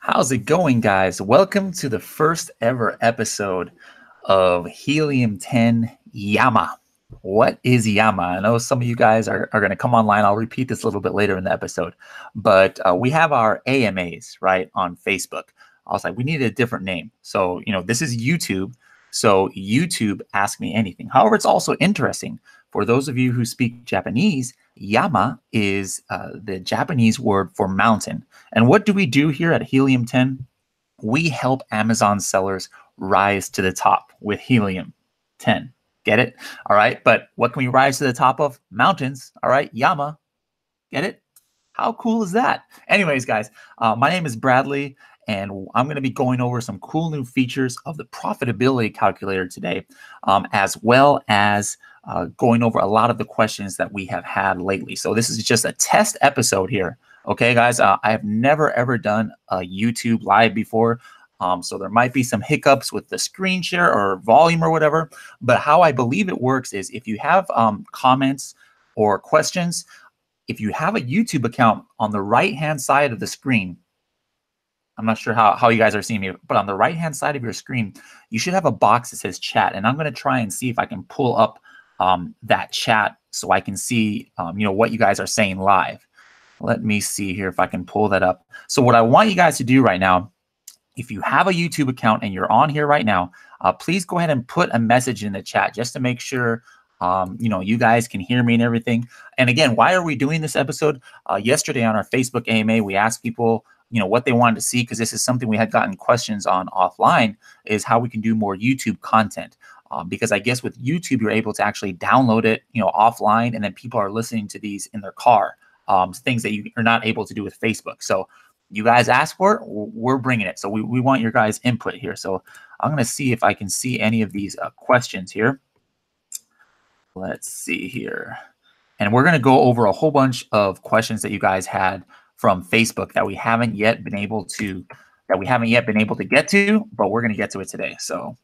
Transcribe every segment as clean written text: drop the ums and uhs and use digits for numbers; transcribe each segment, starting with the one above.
How's it going, guys? Welcome to the first ever episode of Helium 10 YAMA. What is YAMA? I know some of you guys are going to come online. I'll repeat this a little bit later in the episode. But we have our AMAs, right, on Facebook. I was like, we need a different name. So, this is YouTube. So YouTube Ask Me Anything. However, it's also interesting. For those of you who speak Japanese, Yama is the Japanese word for mountain. And what do we do here at Helium 10? We help Amazon sellers rise to the top with Helium 10. Get it? All right. But what can we rise to the top of? Mountains. All right. Yama. Get it? How cool is that? Anyways, guys, my name is Bradley, and I'm going to be going over some cool new features of the profitability calculator today, as well as going over a lot of the questions that we have had lately. So this is just a test episode here. Okay, guys, I have never, ever done a YouTube live before. So there might be some hiccups with the screen share or volume or whatever. But how I believe it works is if you have comments or questions, if you have a YouTube account on the right-hand side of the screen, I'm not sure how you guys are seeing me, but on the right-hand side of your screen, you should have a box that says chat. And I'm going to try and see if I can pull up that chat so I can see, what you guys are saying live. Let me see here if I can pull that up. So what I want you guys to do right now, if you have a YouTube account and you're on here right now, please go ahead and put a message in the chat just to make sure you guys can hear me and everything. And again, why are we doing this episode? Yesterday on our Facebook AMA, we asked people, what they wanted to see, because this is something we had gotten questions on offline, is how we can do more YouTube content. Because I guess with YouTube, you're able to actually download it, offline, and then people are listening to these in their car, things that you are not able to do with Facebook. So you guys ask for it, we're bringing it. So we want your guys' input here. So I'm going to see if I can see any of these questions here. Let's see here. And we're going to go over a whole bunch of questions that you guys had from Facebook that we haven't yet been able to get to, but we're going to get to it today. So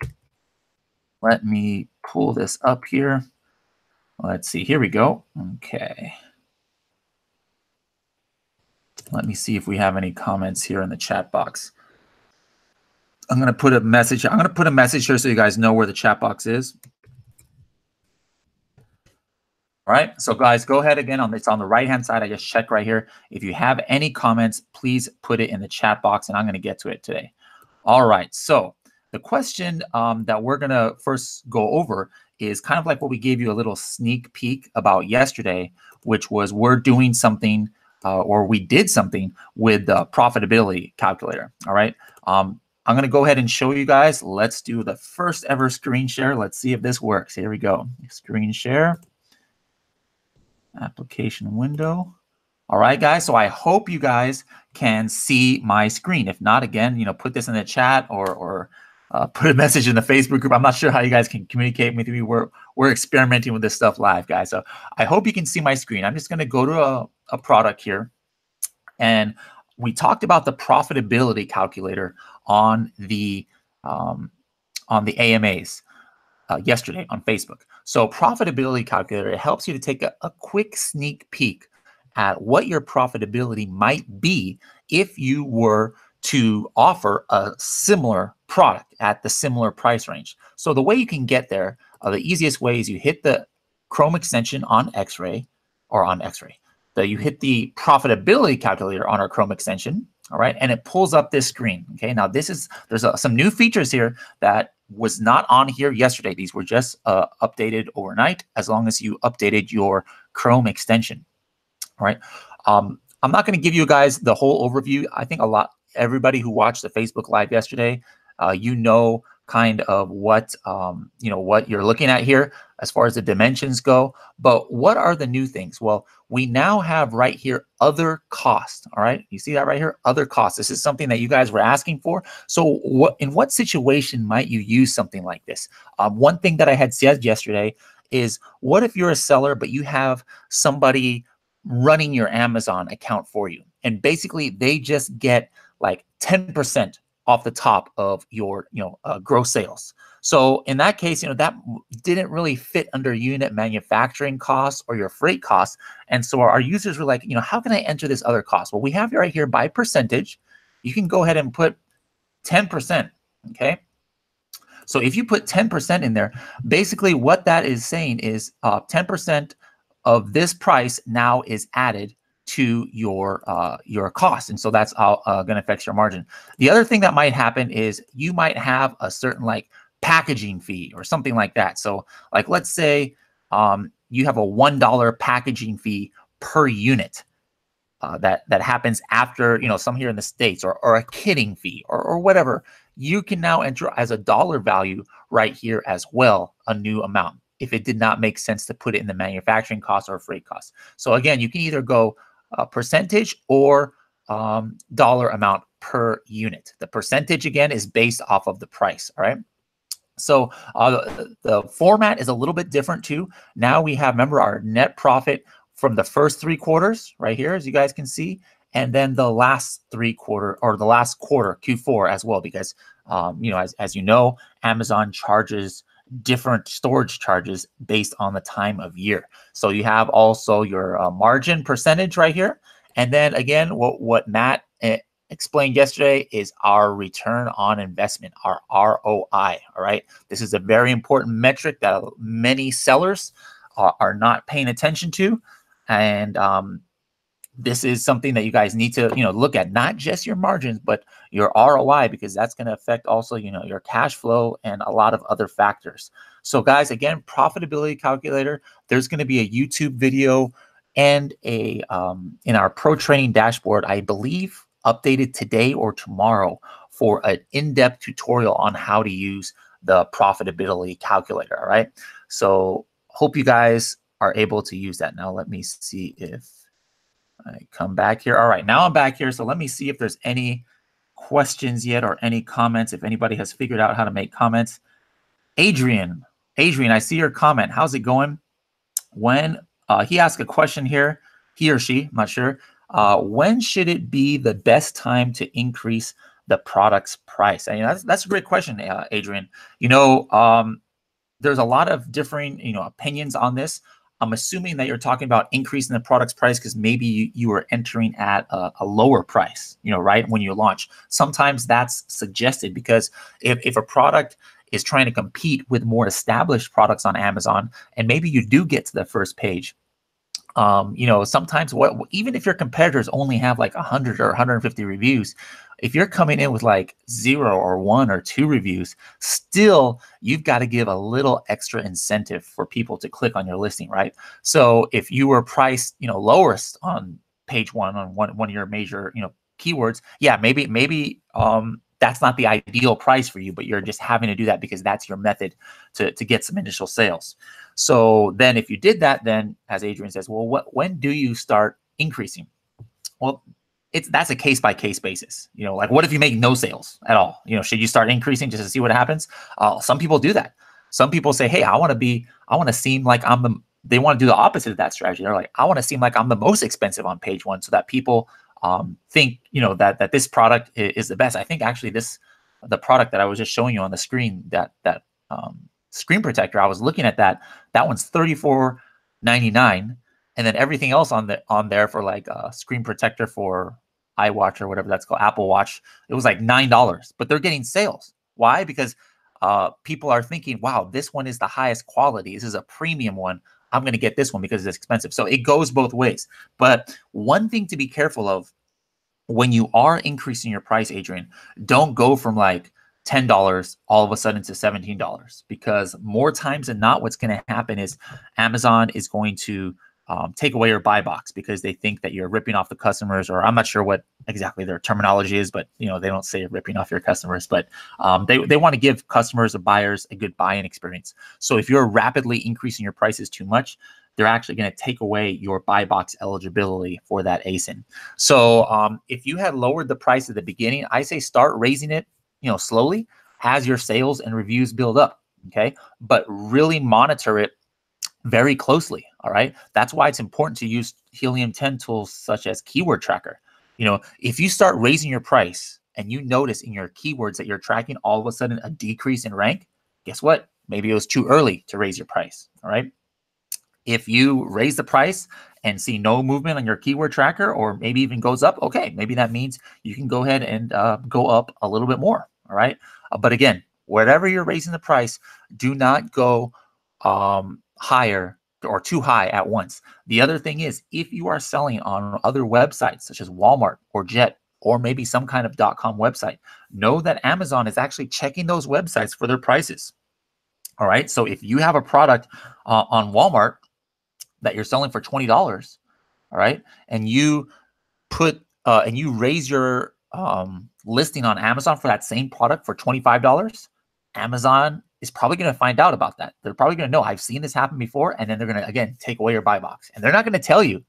let me pull this up here. Let's see. Here we go. Okay. Let me see if we have any comments here in the chat box. I'm going to put a message. I'm going to put a message here so you guys know where the chat box is. All right, so guys, go ahead again. It's on the right-hand side. I just checked right here. If you have any comments, please put it in the chat box, and I'm going to get to it today. All right, so the question that we're going to first go over is kind of like what we gave you a little sneak peek about yesterday, which was we're doing something or we did something with the profitability calculator. All right, I'm going to go ahead and show you guys. Let's do the first ever screen share. Let's see if this works. Here we go. Screen share. Application window. All right, guys. So I hope you guys can see my screen. If not, again, put this in the chat or put a message in the Facebook group. I'm not sure how you guys can communicate with me. We're experimenting with this stuff live, guys. So I hope you can see my screen. I'm just going to go to a product here, and we talked about the profitability calculator on the AMAs. Yesterday on Facebook. So profitability calculator, it helps you to take a quick sneak peek at what your profitability might be if you were to offer a similar product at the similar price range. So the way you can get there, the easiest way is you hit the Chrome extension on X-Ray or on X-Ray. You hit the profitability calculator on our Chrome extension. All right, and it pulls up this screen. Okay, now there's some new features here that was not on here yesterday. These were just updated overnight, as long as you updated your Chrome extension. All right, I'm not going to give you guys the whole overview. I think everybody who watched the Facebook Live yesterday, kind of what what you're looking at here as far as the dimensions go. But what are the new things? Well, we now have right here other costs. All right, you see that right here, other costs. This is something that you guys were asking for. So in what situation might you use something like this? One thing that I had said yesterday is, what if you're a seller but you have somebody running your Amazon account for you, and basically they just get like 10% off the top of your gross sales. So in that case, that didn't really fit under unit manufacturing costs or your freight costs. And so our users were like, how can I enter this other cost? Well, we have it right here by percentage. you can go ahead and put 10%. Okay. So if you put 10% in there, basically what that is saying is 10% of this price now is added to your cost, and so that's going to affect your margin. The other thing that might happen is you might have a certain like packaging fee or something like that. So like let's say you have a $1 packaging fee per unit. That happens after, some here in the States, or a kitting fee or whatever. You can now enter as a dollar value right here as well, a new amount, if it did not make sense to put it in the manufacturing cost or freight cost. So again, you can either go percentage or dollar amount per unit. The percentage, again, is based off of the price, all right? So the format is a little bit different too. Now we have, remember, our net profit from the first 3 quarters right here, as you guys can see, and then the last 3 quarter, or the last quarter, Q4 as well, because as you know, Amazon charges different storage charges based on the time of year. So you have also your margin percentage right here, and then again, what Matt explained yesterday is our return on investment, our ROI. All right, this is a very important metric that many sellers are not paying attention to. And this is something that you guys need to, look at, not just your margins, but your ROI, because that's going to affect also, your cash flow and a lot of other factors. So guys, again, profitability calculator, there's going to be a YouTube video and a in our pro training dashboard, I believe, updated today or tomorrow for an in-depth tutorial on how to use the profitability calculator. All right. So hope you guys are able to use that. Now let me see if I come back here. All right, now I'm back here. So let me see if there's any questions yet or any comments, if anybody has figured out how to make comments. Adrian, I see your comment. How's it going? When he asked a question here, he or she, I'm not sure. When should it be the best time to increase the product's price? I mean, that's a great question, Adrian. There's a lot of differing, opinions on this. I'm assuming that you're talking about increasing the product's price because maybe you are entering at a lower price, right, when you launch. Sometimes that's suggested because if a product is trying to compete with more established products on Amazon, and maybe you do get to the first page, sometimes even if your competitors only have like 100 or 150 reviews, if you're coming in with like 0 or 1 or 2 reviews, still you've got to give a little extra incentive for people to click on your listing, right? So if you were priced, lowest on page 1 on one of your major, keywords, yeah, maybe that's not the ideal price for you, but you're just having to do that because that's your method to get some initial sales. So then if you did that, then as Adrian says, well, when do you start increasing? Well, that's a case-by-case basis. Like what if you make no sales at all? Should you start increasing just to see what happens? Some people do that. Some people say, hey, I want to seem like they want to do the opposite of that strategy. They're like, I want to seem like I'm the most expensive on page 1 so that people think, that this product is the best. I think actually the product that I was just showing you on the screen, that screen protector, I was looking at that one's $34.99, and then everything else on there for like a screen protector for iWatch or whatever that's called, Apple Watch, it was like $9, but they're getting sales. Why? Because people are thinking, wow, this one is the highest quality. This is a premium one. I'm going to get this one because it's expensive. So it goes both ways. But one thing to be careful of when you are increasing your price, Adrian, don't go from like $10 all of a sudden to $17, because more times than not, what's going to happen is Amazon is going to take away your buy box because they think that you're ripping off the customers, or I'm not sure what exactly their terminology is, but they don't say ripping off your customers, but they want to give customers or buyers a good buying experience. So if you're rapidly increasing your prices too much, they're actually going to take away your buy box eligibility for that ASIN. So if you had lowered the price at the beginning, I say start raising it, slowly as your sales and reviews build up. Okay, but really monitor it very closely. All right. That's why it's important to use Helium 10 tools such as Keyword Tracker. If you start raising your price and you notice in your keywords that you're tracking all of a sudden a decrease in rank, guess what? Maybe it was too early to raise your price. All right. If you raise the price and see no movement on your keyword tracker, or maybe even goes up, okay, maybe that means you can go ahead and go up a little bit more. All right. But again, wherever you're raising the price, do not go higher or too high at once. The other thing is, if you are selling on other websites such as Walmart or Jet, or maybe some kind of .com website, know that Amazon is actually checking those websites for their prices. All right. So if you have a product on Walmart that you're selling for $20, all right, and you put and you raise your listing on Amazon for that same product for $25, Amazon is probably going to find out about that. They're probably going to know, I've seen this happen before, and then they're going to, again, take away your buy box. And they're not going to tell you.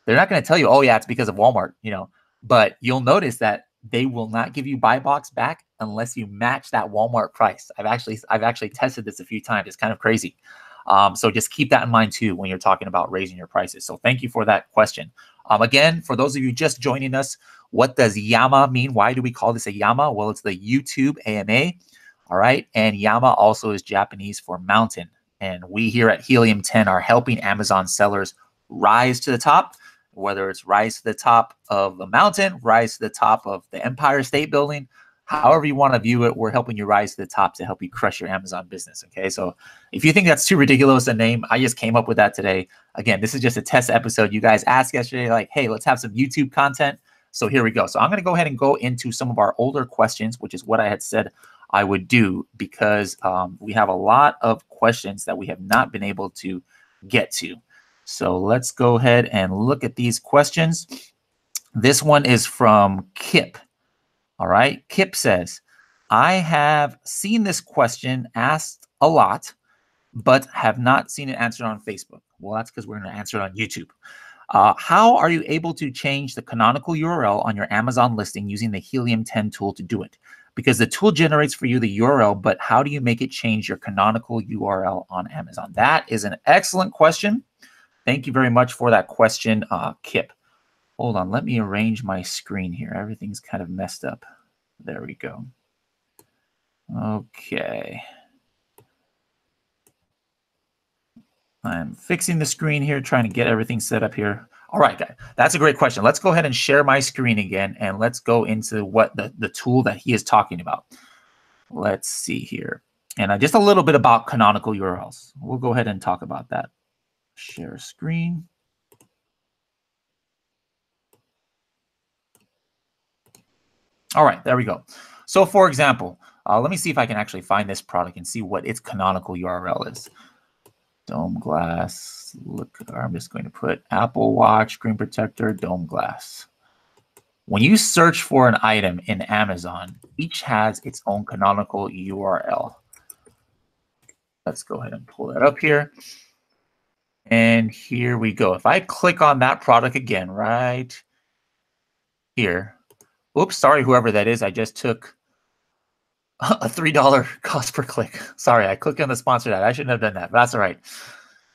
They're not going to tell you, oh yeah, it's because of Walmart, you know. But you'll notice that they will not give you buy box back unless you match that Walmart price. I've actually tested this a few times. It's kind of crazy. So just keep that in mind too when you're talking about raising your prices. So thank you for that question. Again, for those of you just joining us, what does YAMA mean? Why do we call this a YAMA? Well, it's the YouTube AMA. All right. And YAMA also is Japanese for mountain. And we here at Helium 10 are helping Amazon sellers rise to the top, whether it's rise to the top of the mountain, rise to the top of the Empire State Building, however you want to view it, we're helping you rise to the top to help you crush your Amazon business. Okay. So if you think that's too ridiculous a name, I just came up with that today. Again, this is just a test episode. You guys asked yesterday, like, hey, let's have some YouTube content. So here we go. So I'm going to go ahead and go into some of our older questions, which is what I had said I would do, because we have a lot of questions that we have not been able to get to. So let's go ahead and look at these questions. This one is from Kip. All right. Kip says, I have seen this question asked a lot, but have not seen it answered on Facebook. Well, that's because we're going to answer it on YouTube. How are you able to change the canonical URL on your Amazon listing using the Helium 10 tool to do it? Because the tool generates for you the URL, but how do you make it change your canonical URL on Amazon? That is an excellent question. Thank you very much for that question, Kip. Hold on, let me arrange my screen here. Everything's kind of messed up. There we go. Okay. I'm fixing the screen here, trying to get everything set up here. All right, guys, that's a great question. Let's go ahead and share my screen again, and let's go into what the tool that he is talking about. Let's see here. And just a little bit about canonical URLs. We'll go ahead and talk about that. Share screen. All right, there we go. So for example, let me see if I can actually find this product and see what its canonical URL is. Dome glass. Look, I'm just going to put Apple Watch, screen protector, dome glass. When you search for an item in Amazon, each has its own canonical URL. Let's go ahead and pull that up here. And here we go. If I click on that product again, right here. Oops, sorry, whoever that is. I just took a $3 cost per click. Sorry, I clicked on the sponsored ad. I shouldn't have done that, but that's all right.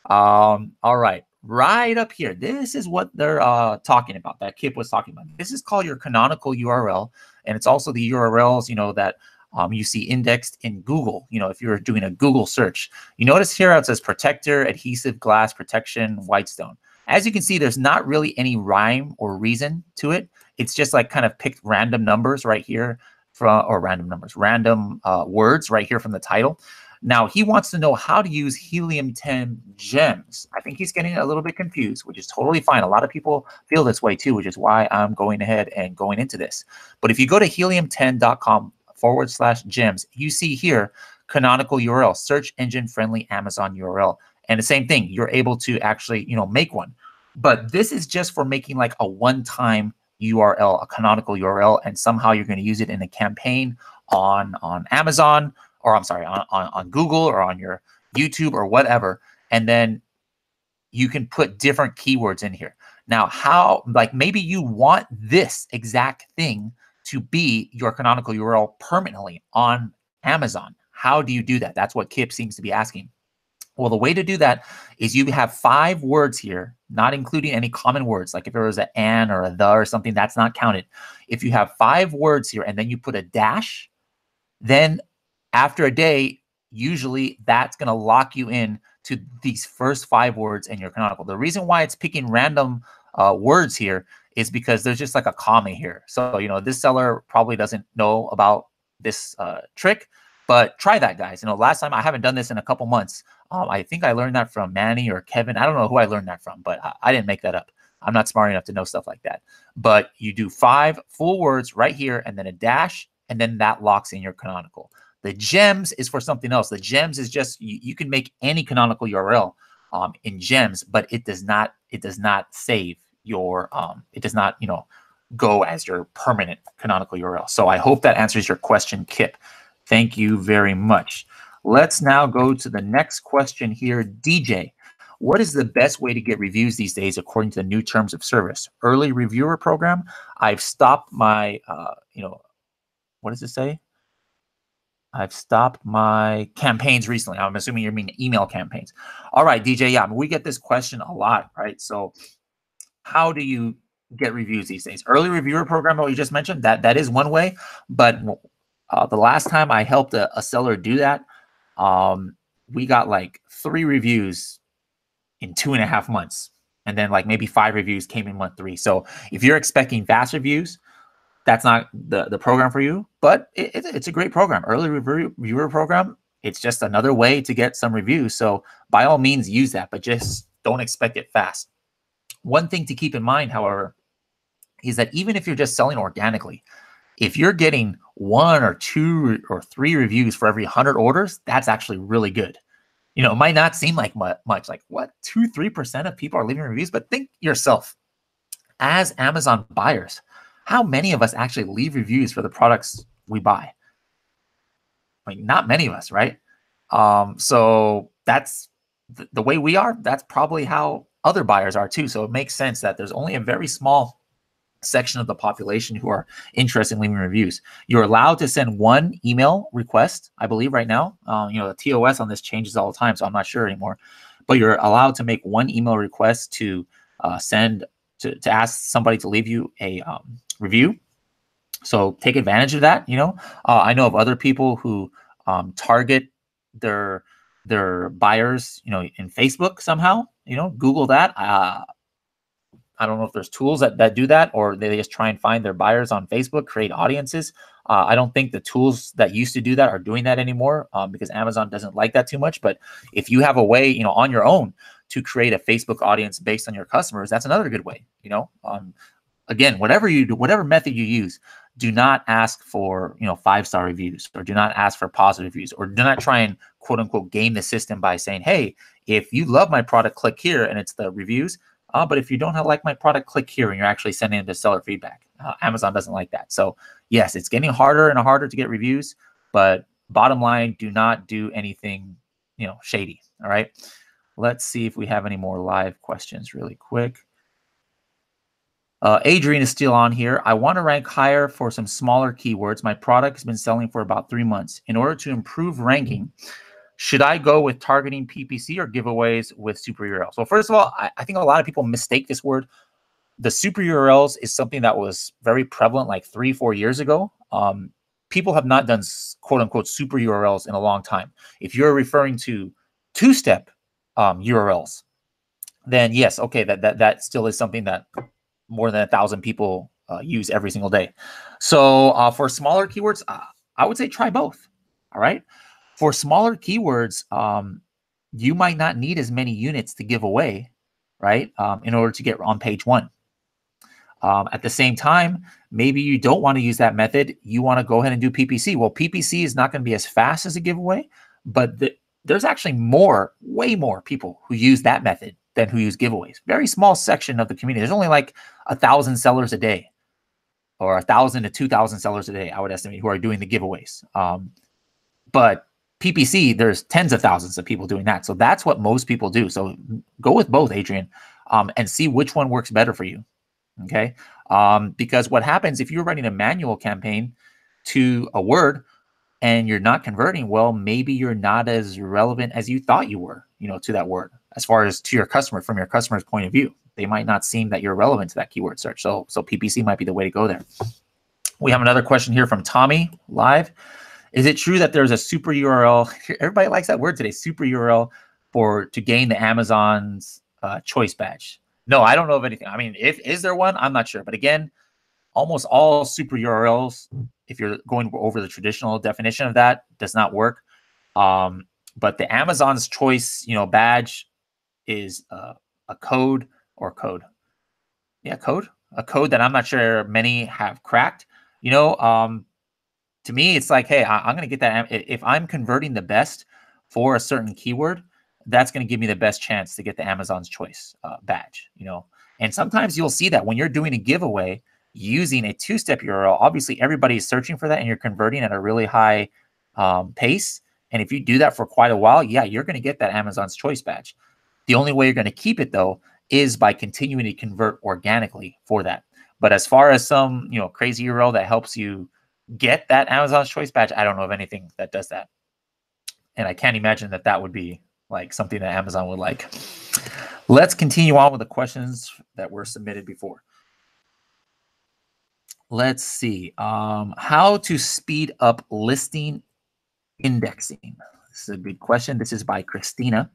All right, right up here. This is what they're talking about, that Kip was talking about. This is called your canonical URL, and it's also the URLs, you know, that you see indexed in Google. You know, if you're doing a Google search, you notice here it says protector, adhesive glass protection, whitestone. As you can see, there's not really any rhyme or reason to it. It's just like kind of picked random numbers right here from, or random words right here from the title. Now he wants to know how to use Helium 10 gems. I think he's getting a little bit confused, which is totally fine. A lot of people feel this way too, which is why I'm going ahead and going into this. But if you go to helium10.com/gems, you see here canonical URL, search engine friendly Amazon URL. And the same thing, you're able to actually, you know, make one. But this is just for making like a one-time URL, a canonical URL, and somehow you're going to use it in a campaign on Amazon, or I'm sorry, on Google or on your YouTube or whatever. And then you can put different keywords in here. Now, how, like maybe you want this exact thing to be your canonical URL permanently on Amazon. How do you do that? That's what Kip seems to be asking. Well, the way to do that is you have 5 words here, not including any common words. Like if there was an or a the or something, that's not counted. If you have 5 words here and then you put a dash, then after a day, usually that's going to lock you in to these first 5 words in your canonical. The reason why it's picking random words here is because there's just like a comma here. So, you know, this seller probably doesn't know about this trick, but try that, guys. You know, last time, I haven't done this in a couple months. I think I learned that from Manny or Kevin. I don't know who I learned that from, but I didn't make that up. I'm not smart enough to know stuff like that. But you do 5 full words right here and then a dash, and then that locks in your canonical. The gems is for something else. The gems is just, you can make any canonical URL in gems, but it does not save your, it does not, you know, go as your permanent canonical URL. So I hope that answers your question, Kip. Thank you very much. Let's now go to the next question here. DJ, what is the best way to get reviews these days according to the new terms of service? Early reviewer program. I've stopped my, you know, what does it say? I've stopped my campaigns recently. I'm assuming you mean email campaigns. All right, DJ. Yeah, I mean, we get this question a lot, right? So how do you get reviews these days? Early reviewer program, what you just mentioned, that is one way. But the last time I helped a seller do that, we got like 3 reviews in 2.5 months. And then like maybe 5 reviews came in month 3. So if you're expecting fast reviews, that's not the program for you, but it's a great program. Early reviewer program, it's just another way to get some reviews. So by all means, use that, but just don't expect it fast. One thing to keep in mind, however, is that even if you're just selling organically, if you're getting 1 or 2 or 3 reviews for every 100 orders, that's actually really good. You know, it might not seem like much, like what, 2-3% of people are leaving reviews, but think yourself, as Amazon buyers, how many of us actually leave reviews for the products we buy? Like, not many of us, right? So that's the way we are. That's probably how other buyers are too. So it makes sense that there's only a very small section of the population who are interested in leaving reviews. You're allowed to send 1 email request, I believe, right now. You know, the TOS on this changes all the time, so I'm not sure anymore. But you're allowed to make 1 email request to send to ask somebody to leave you a review. So take advantage of that. You know, I know of other people who target their buyers, you know, in Facebook somehow. You know, Google that. I don't know if there's tools that do that, or they just try and find their buyers on Facebook, create audiences. I don't think the tools that used to do that are doing that anymore, because Amazon doesn't like that too much. But if you have a way, you know, on your own to create a Facebook audience based on your customers, that's another good way. You know, again, whatever you do, whatever method you use, do not ask for, you know, 5-star reviews, or do not ask for positive reviews, or do not try and quote unquote game the system by saying, hey, if you love my product, click here, and it's the reviews. But if you don't like my product, click here, and you're actually sending them to seller feedback. Amazon doesn't like that. So yes, it's getting harder and harder to get reviews, but bottom line, do not do anything, you know, shady. All right. Let's see if we have any more live questions really quick. Adrian is still on here. I want to rank higher for some smaller keywords. My product has been selling for about 3 months. In order to improve ranking, should I go with targeting PPC or giveaways with super URLs? Well, first of all, I think a lot of people mistake this word. The super URLs is something that was very prevalent like 3-4 years ago. People have not done quote unquote super URLs in a long time. If you're referring to 2-step URLs, then yes, okay, that still is something that more than 1,000 people use every single day. So for smaller keywords, I would say try both. All right. For smaller keywords, you might not need as many units to give away, right, in order to get on page 1. At the same time, maybe you don't want to use that method. You want to go ahead and do PPC. Well, PPC is not going to be as fast as a giveaway, but there's actually way more people who use that method than who use giveaways. Very small section of the community. There's only like 1,000 sellers a day, or 1,000 to 2,000 sellers a day, I would estimate, who are doing the giveaways. But PPC, there's tens of thousands of people doing that. So that's what most people do. So go with both, Adrian, and see which one works better for you. Okay. Because what happens if you're running a manual campaign to a word and you're not converting, well, maybe you're not as relevant as you thought you were, you know, to that word, as far as to your customer, from your customer's point of view. They might not seem that you're relevant to that keyword search. So PPC might be the way to go there. We have another question here from Tommy live. Is it true that there's a super URL? Everybody likes that word today, super URL, to gain the Amazon's choice badge? No, I don't know of anything. I mean, is there one? I'm not sure. But again, almost all super URLs, if you're going over the traditional definition of that, does not work. But the Amazon's choice, badge is a code or code. Yeah, code. A code that I'm not sure many have cracked. To me, it's like, hey, I'm going to get that. If I'm converting the best for a certain keyword, that's going to give me the best chance to get the Amazon's choice badge, And sometimes you'll see that when you're doing a giveaway using a two-step URL, obviously everybody is searching for that and you're converting at a really high pace. And if you do that for quite a while, yeah, you're going to get that Amazon's choice badge. The only way you're going to keep it, though, is by continuing to convert organically for that. But as far as some, crazy URL that helps you get that Amazon's choice badge, I don't know of anything that does that. And I can't imagine that would be like something that Amazon would like. Let's continue on with the questions that were submitted before. Let's see. How to speed up listing indexing. This is a good question. This is by Christina.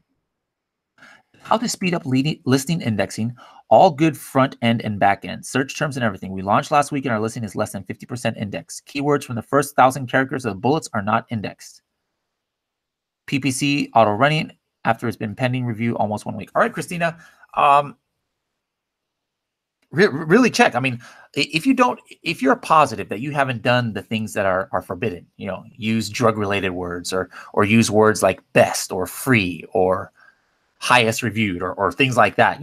How to speed up listing indexing, all good front end and back end. Search terms and everything. We launched last week and our listing is less than 50% indexed. Keywords from the first 1,000 characters of the bullets are not indexed. PPC auto running after it's been pending review almost 1 week. All right, Christina. Really check. I mean, if you're positive that you haven't done the things that are forbidden, use drug-related words or use words like best or free or highest reviewed or things like that,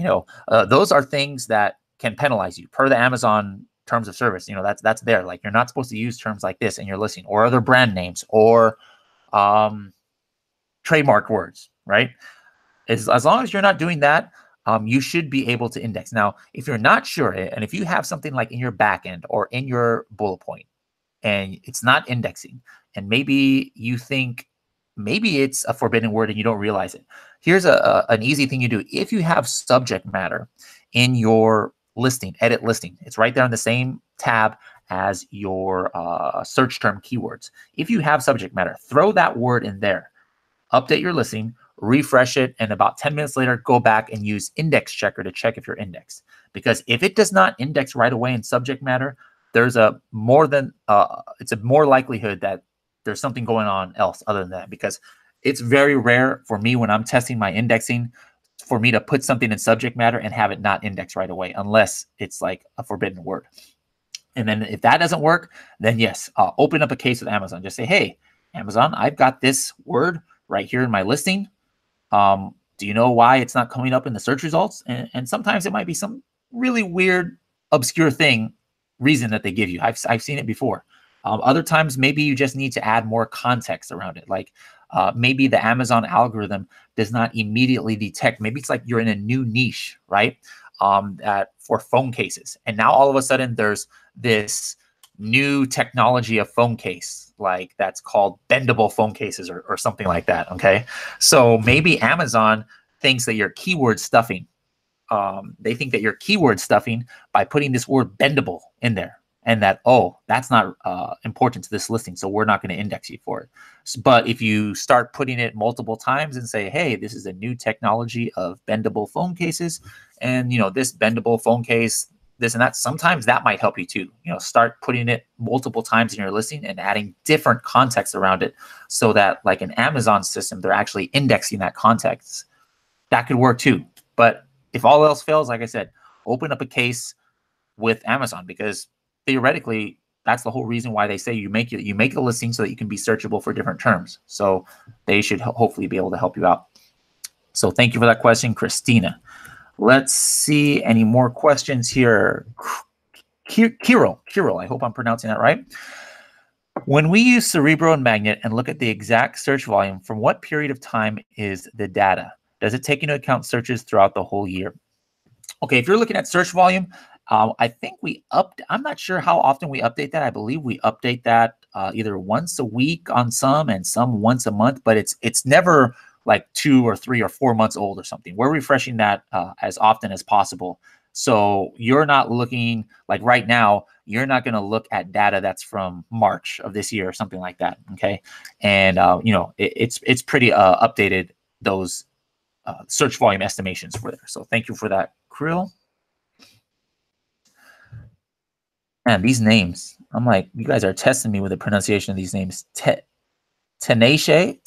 those are things that can penalize you per the Amazon terms of service. That's there. Like, you're not supposed to use terms like this in your listing or other brand names or trademark words, right? As long as you're not doing that, you should be able to index. Now, if you're not sure, and if you have something like in your backend or in your bullet point and it's not indexing, and maybe you think maybe it's a forbidden word and you don't realize it, here's an easy thing you do. If you have subject matter in your listing, edit listing, it's right there on the same tab as your search term keywords. If you have subject matter, throw that word in there, update your listing, refresh it, and about 10 minutes later, go back and use index checker to check if you're indexed. Because if it does not index right away in subject matter, there's it's a more likelihood that there's something going on else other than that. Because it's very rare for me when I'm testing my indexing for me to put something in subject matter and have it not index right away, unless it's like a forbidden word. And then if that doesn't work, then yes, open up a case with Amazon. Just say, hey, Amazon, I've got this word right here in my listing. Do you know why it's not coming up in the search results? And sometimes it might be some really weird, obscure reason that they give you. I've seen it before. Other times, maybe you just need to add more context around it. Like maybe the Amazon algorithm does not immediately detect. Maybe it's like you're in a new niche, right? For phone cases. And now all of a sudden there's this new technology of phone case, like that's called bendable phone cases or something like that. Okay. So maybe Amazon thinks that you're keyword stuffing. They think that you're keyword stuffing by putting this word bendable in there, and that, that's not important to this listing, so we're not going to index you for it. But if you start putting it multiple times and say, hey, this is a new technology of bendable phone cases, and this bendable phone case, this and that, sometimes that might help you too. Start putting it multiple times in your listing and adding different context around it, so that like an Amazon system, they're actually indexing that context. That could work too. But if all else fails, like I said, open up a case with Amazon, because theoretically, that's the whole reason why they say you make a listing so that you can be searchable for different terms. So they should hopefully be able to help you out. So thank you for that question, Christina. Let's see any more questions here. Kirill, I hope I'm pronouncing that right. When we use Cerebro and Magnet and look at the exact search volume, from what period of time is the data? Does it take into account searches throughout the whole year? Okay, if you're looking at search volume, I think I'm not sure how often we update that. I believe we update that either once a week on some and some once a month, but it's never like 2 or 3 or 4 months old or something. We're refreshing that as often as possible. So you're not looking, like right now, you're not going to look at data that's from March of this year or something like that. Okay. And, it's pretty updated, those search volume estimations for there. So thank you for that, Krill. And these names, I'm like, you guys are testing me with the pronunciation of these names. Tenache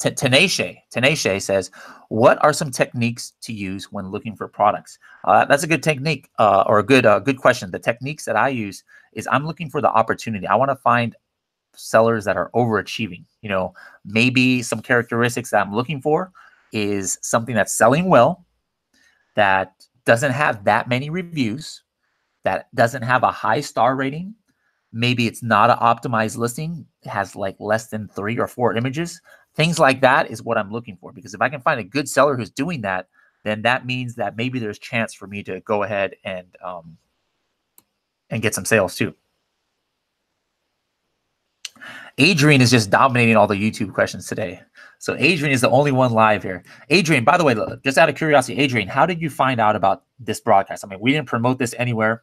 says, what are some techniques to use when looking for products? That's a good technique or a good question. The techniques that I use is I'm looking for the opportunity. I want to find sellers that are overachieving. You know, maybe some characteristics that I'm looking for is something that's selling well, that doesn't have that many reviews, that doesn't have a high star rating. Maybe it's not an optimized listing. It has like less than 3 or 4 images. Things like that is what I'm looking for. Because if I can find a good seller who's doing that, then that means that maybe there's chance for me to go ahead and get some sales too. Adrian is just dominating all the YouTube questions today. So Adrian is the only one live here. Adrian, by the way, just out of curiosity, Adrian, how did you find out about this broadcast? I mean, we didn't promote this anywhere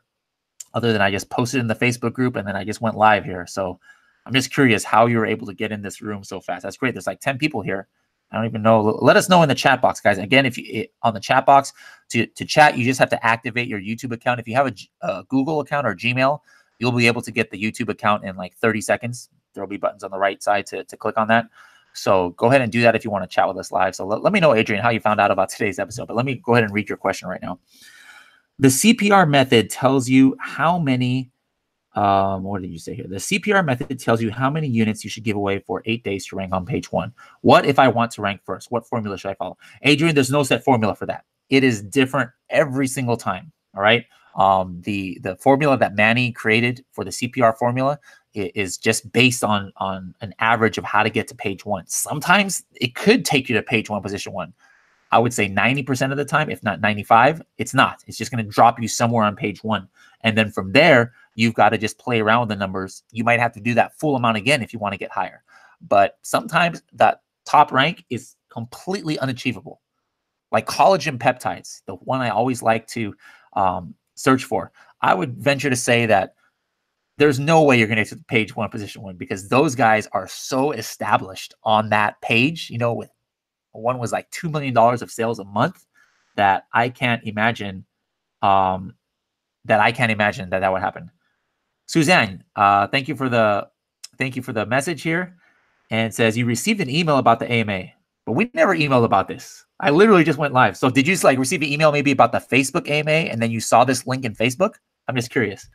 other than I just posted in the Facebook group and then I just went live here. So I'm just curious how you were able to get in this room so fast. That's great. There's like 10 people here. I don't even know. Let us know in the chat box, guys. Again, if you on the chat box to chat, you just have to activate your YouTube account. If you have a Google account or Gmail, you'll be able to get the YouTube account in like 30 seconds. There'll be buttons on the right side to click on that. So go ahead and do that if you want to chat with us live. So let me know, Adrian, how you found out about today's episode. But let me go ahead and read your question right now. The CPR method tells you how many, what did you say here? The CPR method tells you how many units you should give away for 8 days to rank on page 1. What if I want to rank first? What formula should I follow? Adrian, there's no set formula for that. It is different every single time, all right? The formula that Manny created for the CPR formula is just based on an average of how to get to page 1. Sometimes it could take you to page 1, position 1. I would say 90% of the time, if not 95, it's not. It's just going to drop you somewhere on page 1. And then from there, you've got to just play around with the numbers. You might have to do that full amount again if you want to get higher. But sometimes that top rank is completely unachievable. Like collagen peptides, the one I always like to search for. I would venture to say that there's no way you're going to get to page 1, position 1, because those guys are so established on that page, you know, with one was like $2 million of sales a month that I can't imagine that would happen. Suzanne, thank you for the message here. And it says you received an email about the AMA, but we never emailed about this. I literally just went live. So did you like receive an email maybe about the Facebook AMA and then you saw this link in Facebook? I'm just curious.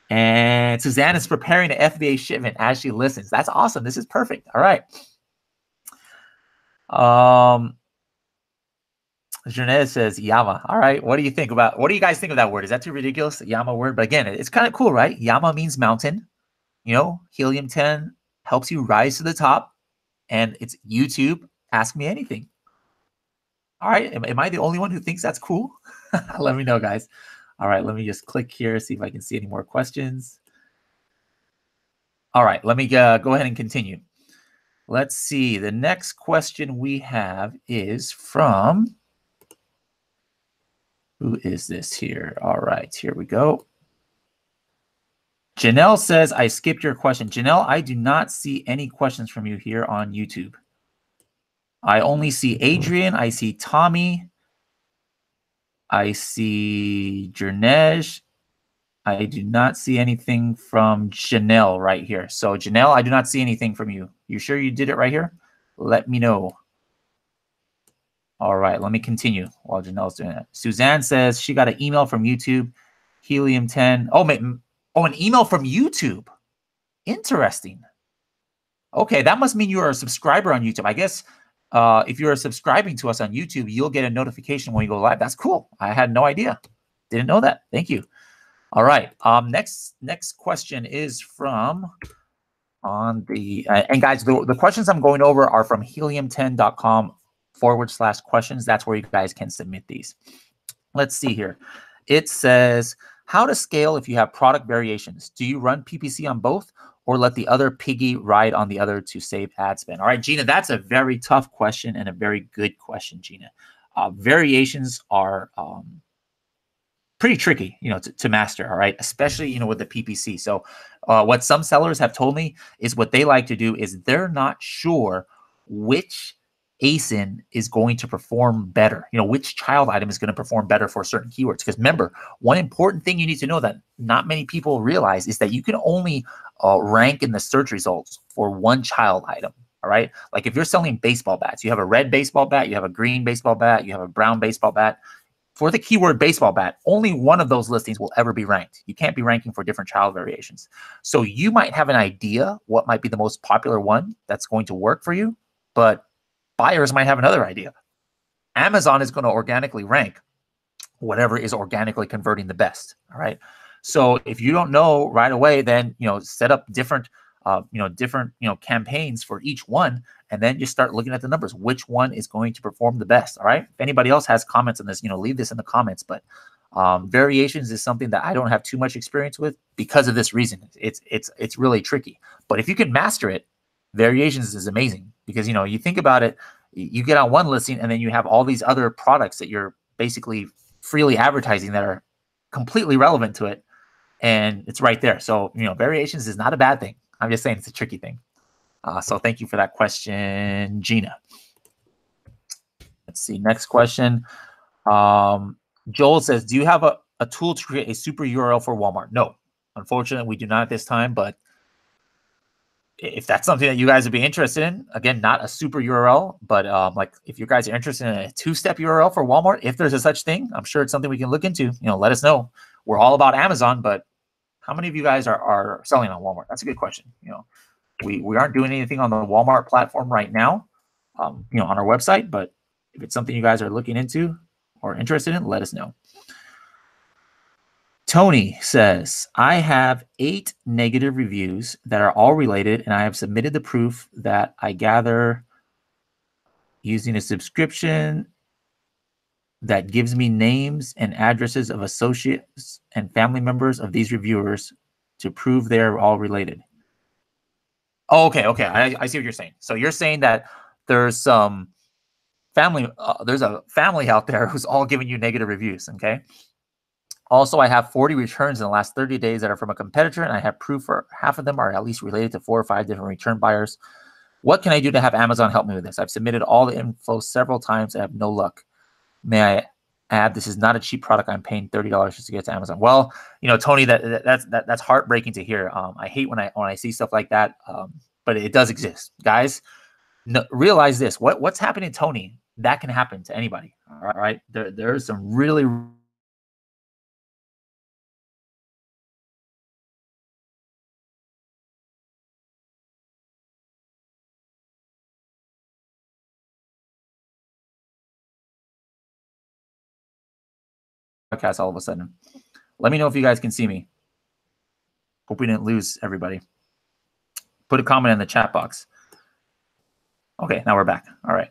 And Suzanne is preparing an FBA shipment as she listens. That's awesome. This is perfect. All right. Jeanette says YAMA. All right. What do you guys think of that word? Is that too ridiculous? The YAMA word? But again, it's kind of cool, right? YAMA means mountain. You know, Helium 10 helps you rise to the top. And it's YouTube. Ask me anything. All right. Am I the only one who thinks that's cool? Let me know, guys. All right. Let me just click here, see if I can see any more questions. All right. Let me go ahead and continue. Let's see. The next question we have is from... Who is this here? All right, here we go. Janelle says, I skipped your question. Janelle, I do not see any questions from you here on YouTube. I only see Adrian. I see Tommy. I see Jernej. I do not see anything from Janelle right here. So Janelle, I do not see anything from you. You sure you did it right here? Let me know. All right, let me continue while Janelle's doing that. Suzanne says she got an email from YouTube, Helium 10. Oh, an email from YouTube. Interesting. Okay, that must mean you are a subscriber on YouTube. I guess if you're subscribing to us on YouTube, you'll get a notification when we go live. That's cool. I had no idea. Didn't know that. Thank you. All right. Next question is from and guys, the questions I'm going over are from helium10.com/questions. That's where you guys can submit these. Let's see here. It says, how to scale if you have product variations. Do you run PPC on both or let the other piggy ride on the other to save ad spend? All right, Gina, that's a very tough question and a very good question, Gina. Variations are pretty tricky, to master, all right, especially, with the PPC. So what some sellers have told me is what they like to do is they're not sure which ASIN is going to perform better. Which child item is going to perform better for certain keywords. Because remember, one important thing you need to know that not many people realize is that you can only rank in the search results for one child item. All right. Like if you're selling baseball bats, you have a red baseball bat, you have a green baseball bat, you have a brown baseball bat. For the keyword baseball bat, only one of those listings will ever be ranked. You can't be ranking for different child variations. So you might have an idea what might be the most popular one that's going to work for you, but buyers might have another idea. Amazon is going to organically rank whatever is organically converting the best. All right. So if you don't know right away, then set up different campaigns for each one, and then you start looking at the numbers. Which one is going to perform the best? All right. If anybody else has comments on this, leave this in the comments. But variations is something that I don't have too much experience with because of this reason. It's really tricky. But if you can master it, variations is amazing because you think about it. You get on one listing, and then you have all these other products that you're basically freely advertising that are completely relevant to it, and it's right there. So variations is not a bad thing. I'm just saying it's a tricky thing. So thank you for that question, Gina. Let's see. Next question. Joel says, do you have a tool to create a super URL for Walmart? No, unfortunately, we do not at this time. But if that's something that you guys would be interested in, again, not a super URL, but like if you guys are interested in a two-step URL for Walmart, if there's a such thing, I'm sure it's something we can look into. Let us know. We're all about Amazon, but how many of you guys are selling on Walmart? That's a good question. We aren't doing anything on the Walmart platform right now, on our website. But if it's something you guys are looking into or interested in, let us know. Tony says, I have 8 negative reviews that are all related, and I have submitted the proof that I gather using a subscription that gives me names and addresses of associates and family members of these reviewers to prove they're all related. Oh, okay. I see what you're saying. So you're saying that there's some family, there's a family out there who's all giving you negative reviews, okay? Also, I have 40 returns in the last 30 days that are from a competitor, and I have proof for half of them are at least related to 4 or 5 different return buyers. What can I do to have Amazon help me with this? I've submitted all the info several times and have no luck. May I add, this is not a cheap product. I'm paying $30 just to get to Amazon. Well, Tony, that's heartbreaking to hear. I hate when I see stuff like that, but it does exist, guys. Realize this: what's happening to Tony, that can happen to anybody. All right, there's some really podcasts all of a sudden. Let me know if you guys can see me. Hope we didn't lose everybody. Put a comment in the chat box. Okay, now we're back. All right.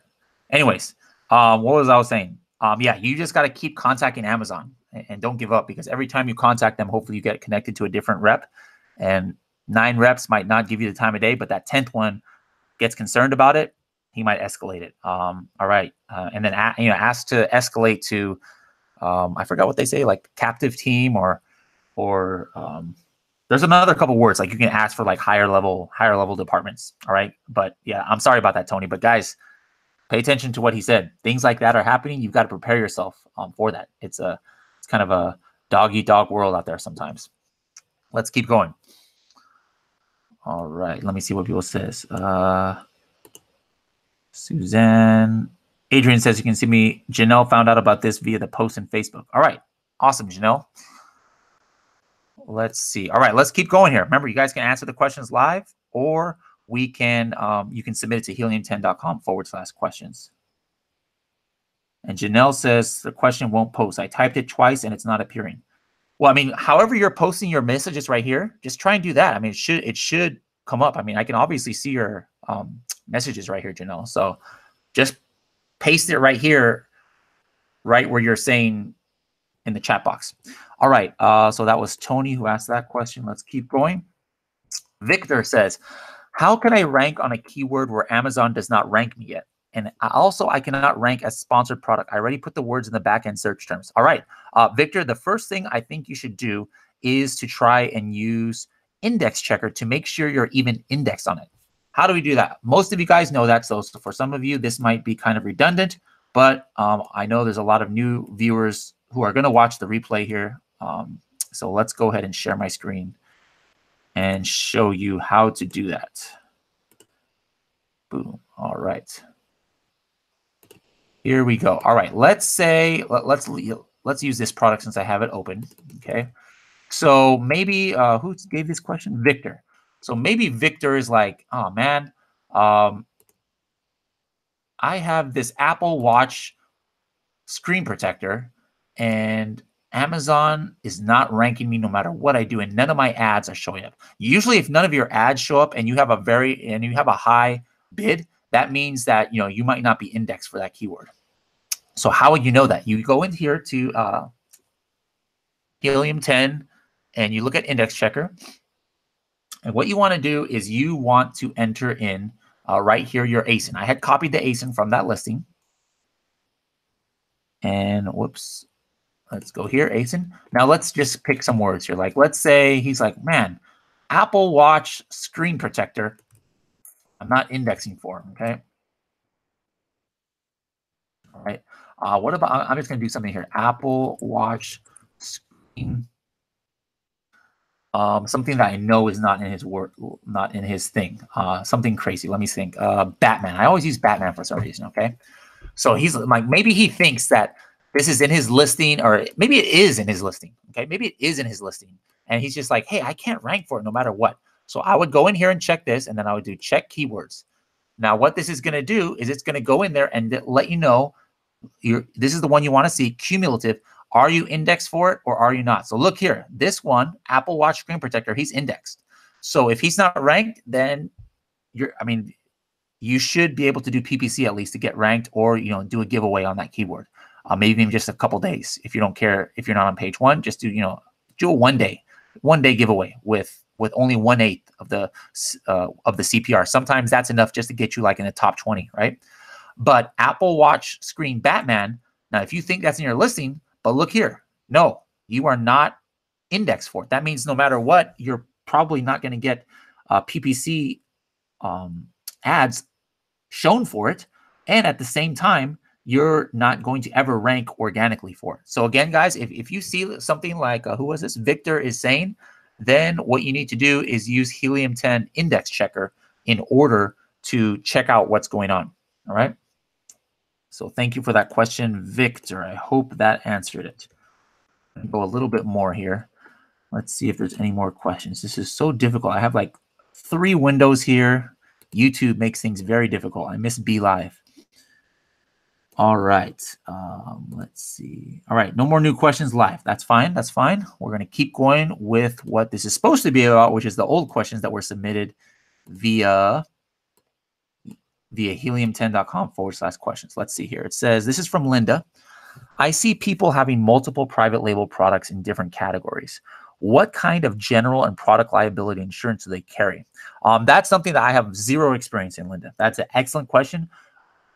Anyways, what was I saying? Yeah, you just got to keep contacting Amazon and don't give up, because every time you contact them, hopefully you get connected to a different rep, and 9 reps might not give you the time of day, but that 10th one gets concerned about it, he might escalate it. All right. And then, ask to escalate to, I forgot what they say, like captive team or there's another couple words, like you can ask for like higher level departments. All right. But yeah, I'm sorry about that, Tony, but guys, pay attention to what he said. Things like that are happening. You've got to prepare yourself for that. It's kind of a dog-eat-dog world out there sometimes. Let's keep going. All right. Let me see what people says. Suzanne. Adrian says you can see me. Janelle found out about this via the post in Facebook. All right. Awesome, Janelle. Let's see. All right. Let's keep going here. Remember, you guys can answer the questions live, or we can you can submit it to helium10.com/questions. And Janelle says the question won't post. I typed it twice and it's not appearing. Well, I mean, however you're posting your messages right here, just try and do that. I mean, it should come up. I mean, I can obviously see your messages right here, Janelle. So just paste it right here, right where you're saying in the chat box. All right. So that was Tony who asked that question. Let's keep going. Victor says, how can I rank on a keyword where Amazon does not rank me yet? And also, I cannot rank as sponsored product. I already put the words in the back-end search terms. All right, Victor, the first thing I think you should do is to try and use Index Checker to make sure you're even indexed on it. How do we do that? Most of you guys know that. So for some of you, this might be kind of redundant, but I know there's a lot of new viewers who are going to watch the replay here. So let's go ahead and share my screen and show you how to do that. Boom. All right. Here we go. All right. Let's say, let's use this product since I have it open. Okay. So maybe, who gave this question? Victor. So maybe Victor is like, oh man, I have this Apple Watch screen protector and Amazon is not ranking me no matter what I do, and none of my ads are showing up. Usually if none of your ads show up and you have a high bid, that means that you might not be indexed for that keyword. So how would you know that? You go in here to Helium 10 and you look at index checker. And what you want to do is you want to enter in right here your ASIN. I had copied the ASIN from that listing. And whoops, let's go here, ASIN. Now let's just pick some words here. Like let's say he's like, man, Apple Watch screen protector, I'm not indexing for, okay? All right. What about, I'm just going to do something here. Apple Watch screen. Something that I know is not in his work, not in his thing. Something crazy. Let me think. Batman. I always use Batman for some reason. Okay. So he's like, maybe he thinks that this is in his listing, or maybe it is in his listing. Okay. Maybe it is in his listing. And he's just like, hey, I can't rank for it no matter what. So I would go in here and check this, and then I would do check keywords. Now, what this is going to do is it's going to go in there and let you know this is the one you want to see, cumulative. Are you indexed for it or are you not? So look here, this one, Apple Watch screen protector, he's indexed. So if he's not ranked, then you should be able to do PPC at least to get ranked, or do a giveaway on that keyword. Maybe in just a couple days. If you don't care, if you're not on page one, just do a one day giveaway with only 1/8 of the CPR. Sometimes that's enough just to get you like in the top 20, right? But Apple Watch screen Batman, now if you think that's in your listing, but look here, no, you are not indexed for it. That means no matter what, you're probably not going to get PPC ads shown for it. And at the same time, you're not going to ever rank organically for it. So again, guys, if you see something like, who was this? Victor is saying, then what you need to do is use Helium 10 index checker in order to check out what's going on. All right. So thank you for that question, Victor. I hope that answered it. I'll go a little bit more here. Let's see if there's any more questions. This is so difficult. I have like 3 windows here. YouTube makes things very difficult. I miss Be Live. All right. Let's see. All right. No more new questions live. That's fine. That's fine. We're going to keep going with what this is supposed to be about, which is the old questions that were submitted via helium10.com/questions. Let's see here. It says, this is from Linda. I see people having multiple private label products in different categories. What kind of general and product liability insurance do they carry? That's something that I have zero experience in, Linda. That's an excellent question.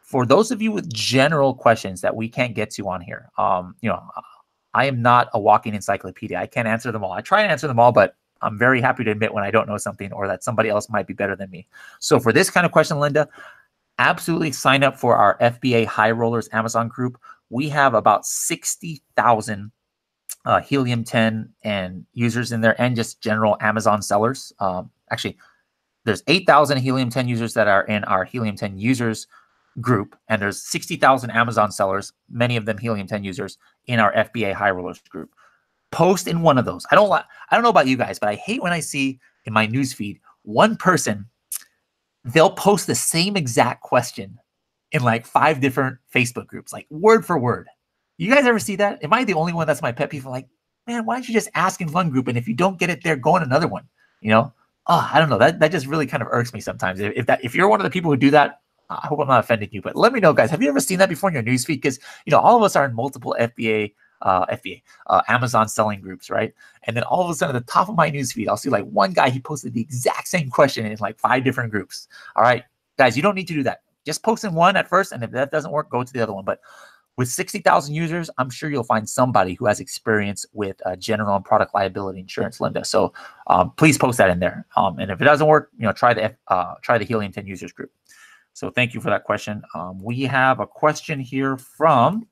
For those of you with general questions that we can't get to on here, I am not a walking encyclopedia. I can't answer them all. I try and answer them all, but I'm very happy to admit when I don't know something or that somebody else might be better than me. So for this kind of question, Linda, absolutely sign up for our FBA High Rollers Amazon group. We have about 60,000 Helium 10 and users in there, and just general Amazon sellers. Actually, there's 8,000 Helium 10 users that are in our Helium 10 users group, and there's 60,000 Amazon sellers, many of them Helium 10 users, in our FBA High Rollers group. Post in one of those. I don't know about you guys, but I hate when I see in my newsfeed one person, they'll post the same exact question in like 5 different Facebook groups, like word for word. You guys ever see that? Am I the only one that's my pet peeve? Like, man, why don't you just ask in one group, and if you don't get it there, go in another one? I don't know. That just really kind of irks me sometimes. If you're one of the people who do that, I hope I'm not offending you, but let me know, guys. Have you ever seen that before in your newsfeed? Because all of us are in multiple Amazon selling groups, right? And then all of a sudden, at the top of my newsfeed, I'll see like one guy, he posted the exact same question in like 5 different groups. All right, guys, you don't need to do that. Just post in one at first, and if that doesn't work, go to the other one. But With 60,000 users, I'm sure you'll find somebody who has experience with general and product liability insurance, Linda. So please post that in there. And if it doesn't work, try the Helium 10 users group. So thank you for that question. We have a question here from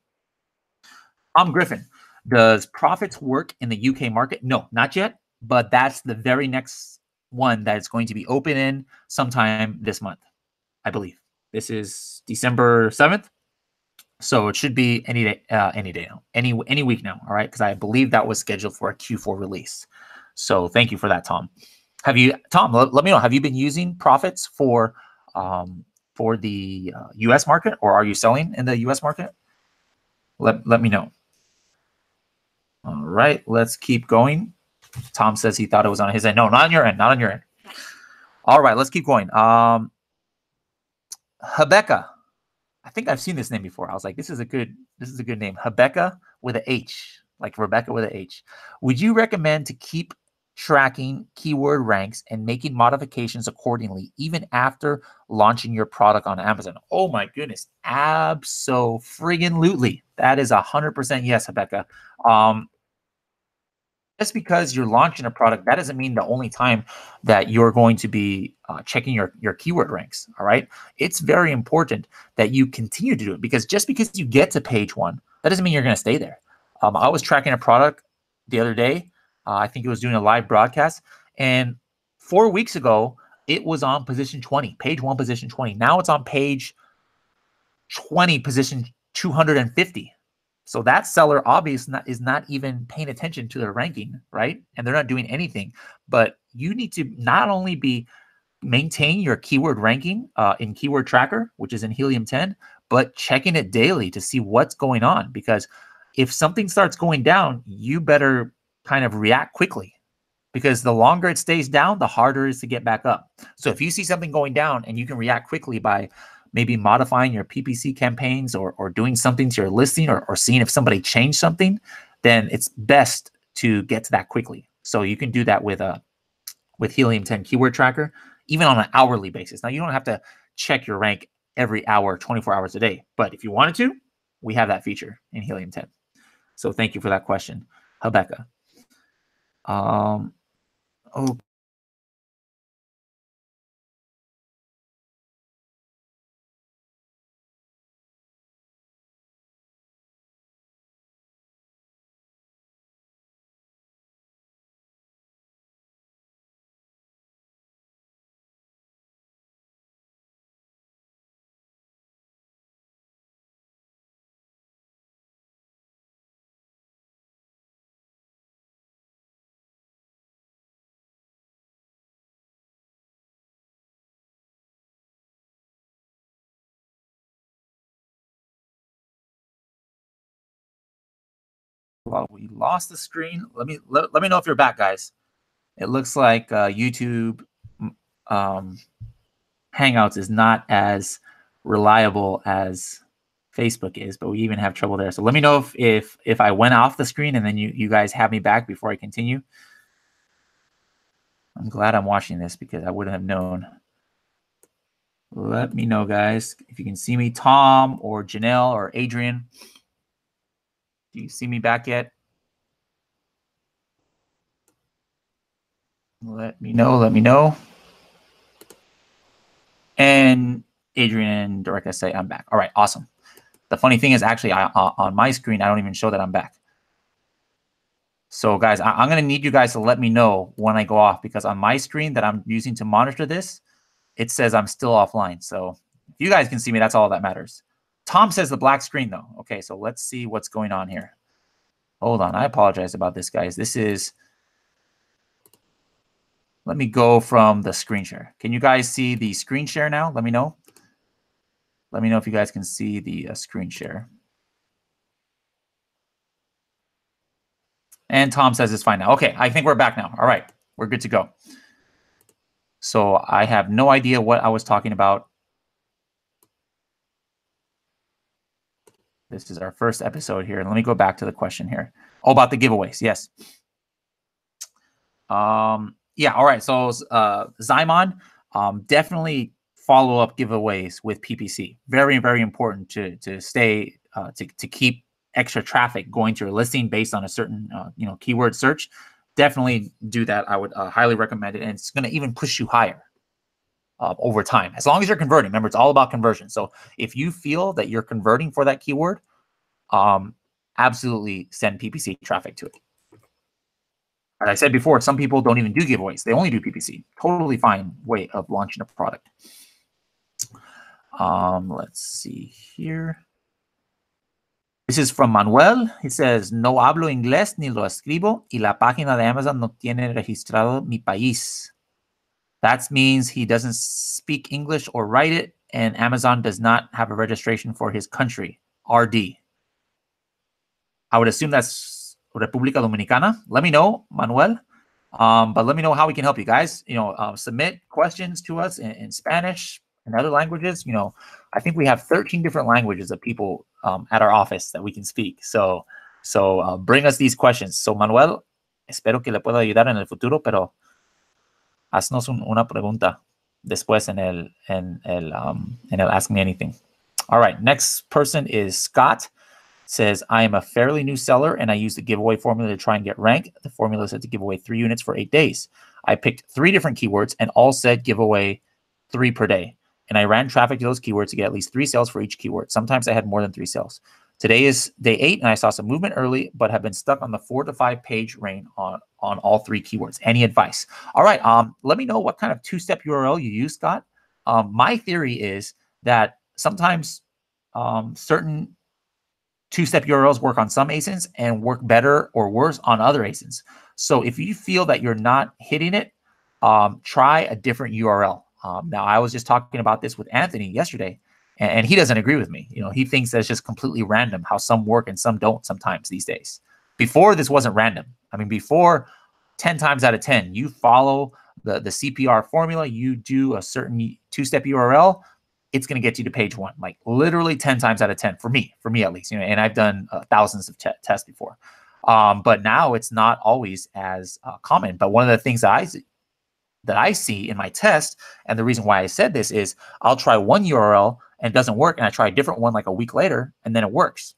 Griffin. Does profits work in the UK market? No, not yet, but that's the very next one that is going to be open in sometime this month, I believe. This is December 7th. So it should be any day now, any week now. All right, because I believe that was scheduled for a Q4 release. So thank you for that, Tom. Tom? Let me know. Have you been using profits for the U.S. market, or are you selling in the U.S. market? Let me know. All right, let's keep going. Tom says he thought it was on his end. No, not on your end. Not on your end. All right, let's keep going. Rebecca. I think I've seen this name before. I was like, this is a good name. Rebecca with an H, like Rebecca with an H. Would you recommend to keep tracking keyword ranks and making modifications accordingly, even after launching your product on Amazon? Oh my goodness, abso-friggin-lutely. That is 100% yes, Rebecca. Just because you're launching a product, that doesn't mean the only time that you're going to be checking your keyword ranks. All right. It's very important that you continue to do it, because just because you get to page 1, that doesn't mean you're going to stay there. I was tracking a product the other day. I think it was doing a live broadcast. And 4 weeks ago, it was on position 20, page 1, position 20. Now it's on page 20, position 250. So that seller obviously is not even paying attention to their ranking, right? And they're not doing anything. But you need to not only maintain your keyword ranking in Keyword Tracker, which is in Helium 10, but checking it daily to see what's going on. Because if something starts going down, you better kind of react quickly, because the longer it stays down, the harder it is to get back up. So if you see something going down and you can react quickly by maybe modifying your PPC campaigns or doing something to your listing, or seeing if somebody changed something, then it's best to get to that quickly. So you can do that with Helium 10 Keyword Tracker, even on an hourly basis. Now, you don't have to check your rank every hour, 24 hours a day. But if you wanted to, we have that feature in Helium 10. So thank you for that question, Rebecca. Oh, well, we lost the screen. Let me know if you're back, guys. It looks like YouTube Hangouts is not as reliable as Facebook is, but we even have trouble there. So let me know if I went off the screen and then you guys have me back before I continue. I'm glad I'm watching this, because I wouldn't have known. Let me know, guys, if you can see me. Tom or Janelle or Adrian, do you see me back yet? Let me know. And Adrian and Dorika say I'm back. All right, awesome. The funny thing is, actually, on my screen, I don't even show that I'm back. So, guys, I'm going to need you guys to let me know when I go off, because on my screen that I'm using to monitor this, it says I'm still offline. So if you guys can see me, that's all that matters. Tom says the black screen, though. Okay, so let's see what's going on here. Hold on. I apologize about this, guys. This is... Let me go from the screen share. Can you guys see the screen share now? Let me know. Let me know if you guys can see the screen share. And Tom says it's fine now. Okay, I think we're back now. All right, we're good to go. So I have no idea what I was talking about. This is our first episode here. Let me go back to the question here. Oh, about the giveaways. Yes. Yeah. All right. So Zymon, definitely follow up giveaways with PPC. Very, very important to stay to keep extra traffic going to your listing based on a certain keyword search, definitely do that. I would highly recommend it, and it's going to even push you higher over time, as long as you're converting. Remember, it's all about conversion. So if you feel that you're converting for that keyword, absolutely send PPC traffic to it. As I said before, some people don't even do giveaways. They only do PPC. Totally fine way of launching a product. Let's see here. This is from Manuel. He says, no hablo inglés ni lo escribo y la página de Amazon no tiene registrado mi país. That means he doesn't speak English or write it, and Amazon does not have a registration for his country, RD. I would assume that's República Dominicana. Let me know, Manuel. But let me know how we can help you guys. Submit questions to us in Spanish and other languages. I think we have 13 different languages of people at our office that we can speak. So bring us these questions. So Manuel, espero que le pueda ayudar en el futuro, pero haznos una pregunta después en el Ask Me Anything. All right, next person is Scott. Says, I am a fairly new seller and I use the giveaway formula to try and get rank. The formula said to give away 3 units for 8 days. I picked 3 different keywords and all said give away 3 per day. And I ran traffic to those keywords to get at least 3 sales for each keyword. Sometimes I had more than 3 sales. Today is day 8 and I saw some movement early, but have been stuck on the 4 to 5 page range on all 3 keywords. Any advice? All right. Let me know what kind of 2-step URL you use, Scott. My theory is that sometimes certain 2-step URLs work on some ASINs and work better or worse on other ASINs. So if you feel that you're not hitting it, try a different URL. Now, I was just talking about this with Anthony yesterday, and he doesn't agree with me. He thinks that it's just completely random how some work and some don't sometimes these days. Before, this wasn't random. I mean, before, 10 times out of 10, you follow the CPR formula, you do a certain 2-step URL, it's going to get you to page 1, like literally 10 times out of 10 for me at least, and I've done thousands of tests before. But now it's not always as common. But one of the things that I see in my test, and the reason why I said this is I'll try one URL and it doesn't work, and I try a different one like a week later, and then it works.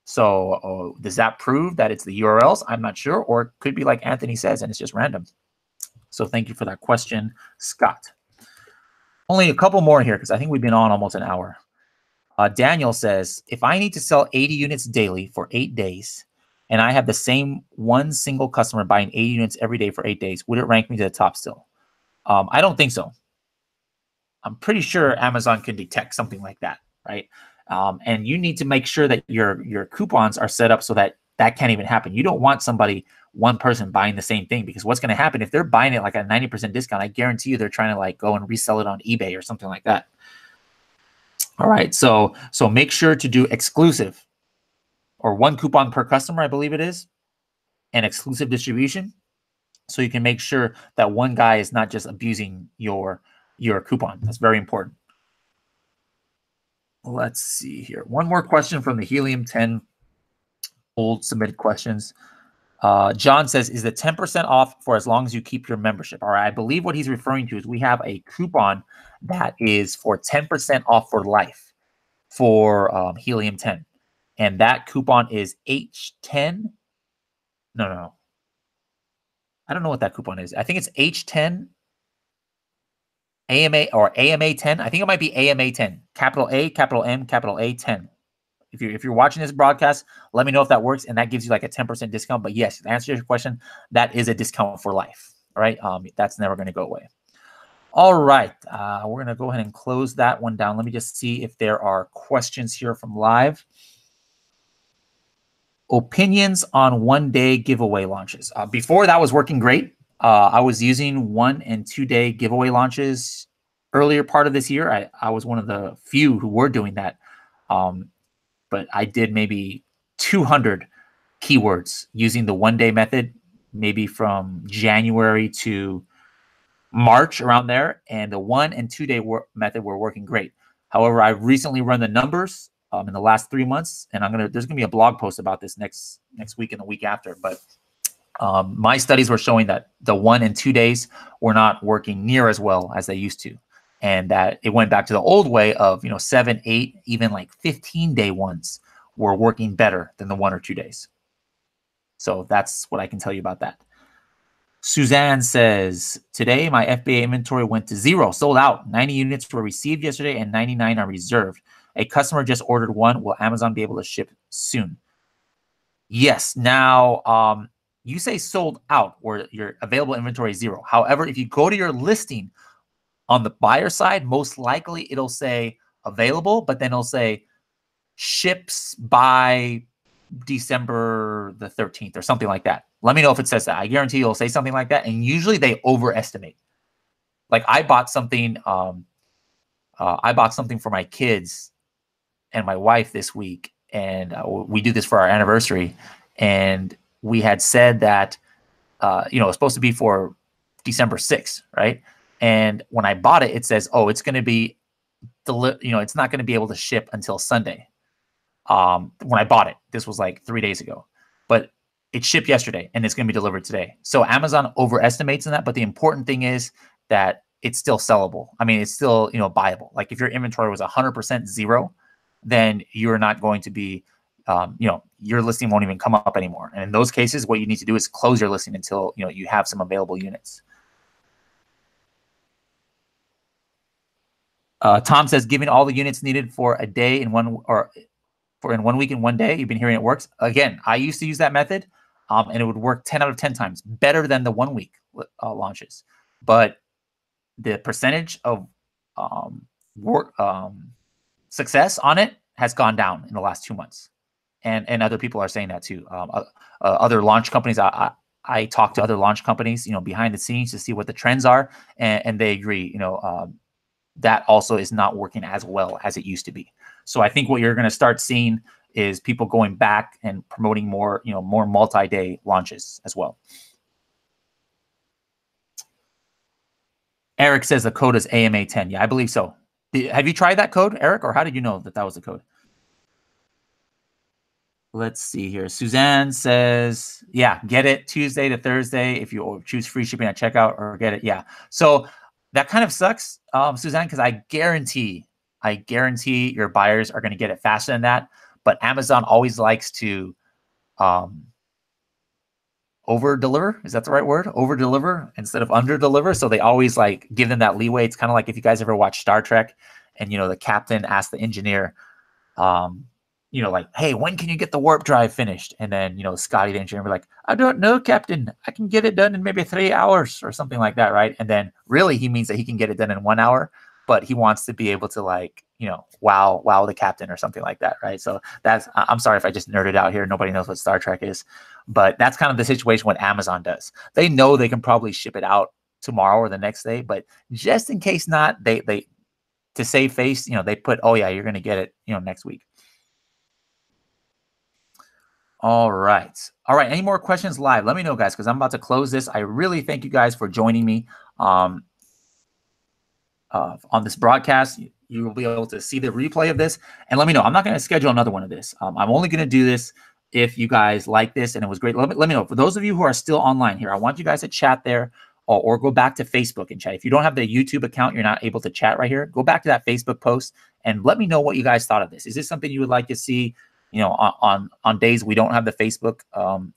So does that prove that it's the URLs? I'm not sure, or it could be like Anthony says, and it's just random. So thank you for that question, Scott. Only a couple more here because I think we've been on almost an hour. Daniel says, if I need to sell 80 units daily for 8 days, and I have the same one single customer buying 80 units every day for 8 days, would it rank me to the top still? I don't think so. I'm pretty sure Amazon can detect something like that, right? And you need to make sure that your coupons are set up so that can't even happen. You don't want one person buying the same thing, because what's going to happen if they're buying it like a 90% discount, I guarantee you they're trying to go and resell it on eBay or something like that. All right. So make sure to do exclusive, or 1 coupon per customer, I believe it is, and exclusive distribution. So you can make sure that one guy is not just abusing your coupon. That's very important. Let's see here. One more question from the Helium 10 old submitted questions. John says, is the 10% off for as long as you keep your membership? All right. I believe what he's referring to is we have a coupon that is for 10% off for life for Helium 10. And that coupon is H10. No. I don't know what that coupon is. I think it's H10 AMA or AMA 10. I think it might be AMA 10. Capital A, capital M, capital A 10. If you're watching this broadcast, let me know if that works, and that gives you like a 10% discount. But yes, to answer your question, that is a discount for life. All right, that's never going to go away. All right, we're going to go ahead and close that one down. Let me just see if there are questions here from live. Opinions on 1-day giveaway launches. Before, that was working great. I was using 1- and 2-day giveaway launches earlier part of this year. I was one of the few who were doing that. But I did maybe 200 keywords using the 1-day method, maybe from January to March, around there. And the 1- and 2-day method were working great. However, I've recently run the numbers in the last 3 months, and there's gonna be a blog post about this next week and the week after. But my studies were showing that the 1 and 2 days were not working near as well as they used to, and that it went back to the old way of 7, 8, even like 15-day ones were working better than the 1 or 2 days. So that's what I can tell you about that. Suzanne says, today my FBA inventory went to 0, sold out. 90 units were received yesterday and 99 are reserved. A customer just ordered 1. Will Amazon be able to ship soon? Yes. Now, you say sold out or your available inventory is 0. However, if you go to your listing on the buyer side, most likely it'll say available, but then it'll say ships by December the 13th or something like that. Let me know if it says that. I guarantee it'll say something like that. And usually they overestimate. Like I bought something for my kids and my wife this week, and we do this for our anniversary. And we had said that, it was supposed to be for December 6th, right? And when I bought it, it says, oh, it's going to be, it's not going to be able to ship until Sunday. When I bought it, this was like 3 days ago, but it shipped yesterday and it's going to be delivered today. So Amazon overestimates in that, but the important thing is that it's still sellable. I mean, it's still, buyable. Like if your inventory was 100% 0, then you're not going to be, your listing won't even come up anymore. And in those cases, what you need to do is close your listing until, you have some available units. Tom says, giving all the units needed for a day in one in 1 week and 1 day, you've been hearing it works. Again, I used to use that method, and it would work 10 out of 10 times better than the 1 week launches. But the percentage of success on it has gone down in the last 2 months, and other people are saying that too. Other launch companies, I talk to other launch companies, behind the scenes to see what the trends are, and they agree. That also is not working as well as it used to be. So I think what you're going to start seeing is people going back and promoting more, more multi-day launches as well. Eric says the code is AMA10. Yeah, I believe so. Have you tried that code, Eric, or how did you know that was the code? Let's see here. Suzanne says, yeah, get it Tuesday to Thursday if you choose free shipping at checkout, or get it. Yeah. So that kind of sucks, Suzanne, because I guarantee your buyers are going to get it faster than that. But Amazon always likes to over deliver. Is that the right word? Over deliver instead of under deliver. So they always like give them that leeway. It's kind of like if you guys ever watch Star Trek, and the captain asked the engineer, like, hey, when can you get the warp drive finished? And then, Scotty, the engineer, will be like, I don't know, Captain. I can get it done in maybe 3 hours or something like that, right? And then really he means that he can get it done in 1 hour, but he wants to be able to wow the captain or something like that, right? So I'm sorry if I just nerded out here. Nobody knows what Star Trek is, but that's kind of the situation what Amazon does. They know they can probably ship it out tomorrow or the next day, but just in case not, they to save face, they put, oh yeah, you're going to get it, next week. All right. Any more questions live? Let me know, guys, because I'm about to close this. I really thank you guys for joining me on this broadcast. You will be able to see the replay of this, and let me know. I'm not going to schedule another one of this. I'm only going to do this if you guys like this and it was great. Let me know. For those of you who are still online here, I want you guys to chat there, or go back to Facebook and chat. If you don't have the YouTube account, you're not able to chat right here. Go back to that Facebook post and let me know what you guys thought of this. Is this something you would like to see? On days we don't have the Facebook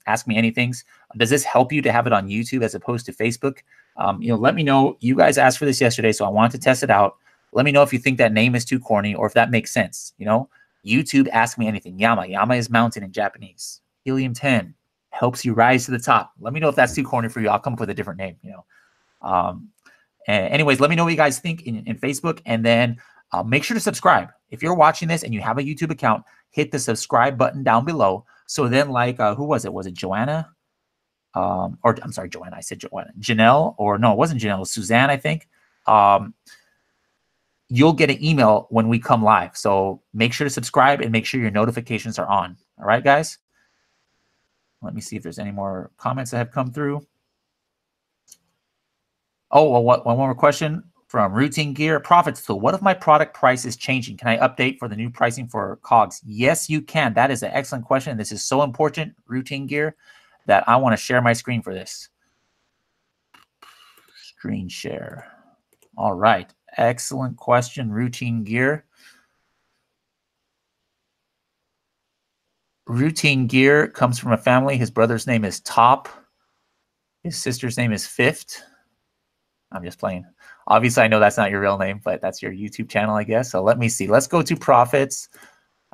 Ask Me Anythings. Does this help you to have it on YouTube as opposed to Facebook? Let me know. You guys asked for this yesterday, so I wanted to test it out. Let me know if you think that name is too corny or if that makes sense. YouTube Ask Me Anything. YAMA. YAMA is mountain in Japanese. Helium 10 helps you rise to the top. Let me know if that's too corny for you. I'll come up with a different name. Anyways, let me know what you guys think in Facebook, and then make sure to subscribe. If you're watching this and you have a YouTube account, hit the subscribe button down below. So then, who was it? Was it Joanna? Or I'm sorry, Joanna. I said Joanna. Janelle, or no, it wasn't Janelle. It was Suzanne, I think. You'll get an email when we come live. So make sure to subscribe and make sure your notifications are on. All right, guys? Let me see if there's any more comments that have come through. Oh, well, one more question from Routine Gear. Profits tool. What if my product price is changing? Can I update for the new pricing for COGS? Yes, you can. That is an excellent question. This is so important, Routine Gear, that I want to share my screen for this. Screen share. All right. Excellent question, Routine Gear. Routine Gear comes from a family. His brother's name is Top. His sister's name is Fifth. I'm just playing. Obviously, I know that's not your real name, but that's your YouTube channel, I guess. So let me see. Let's go to profits.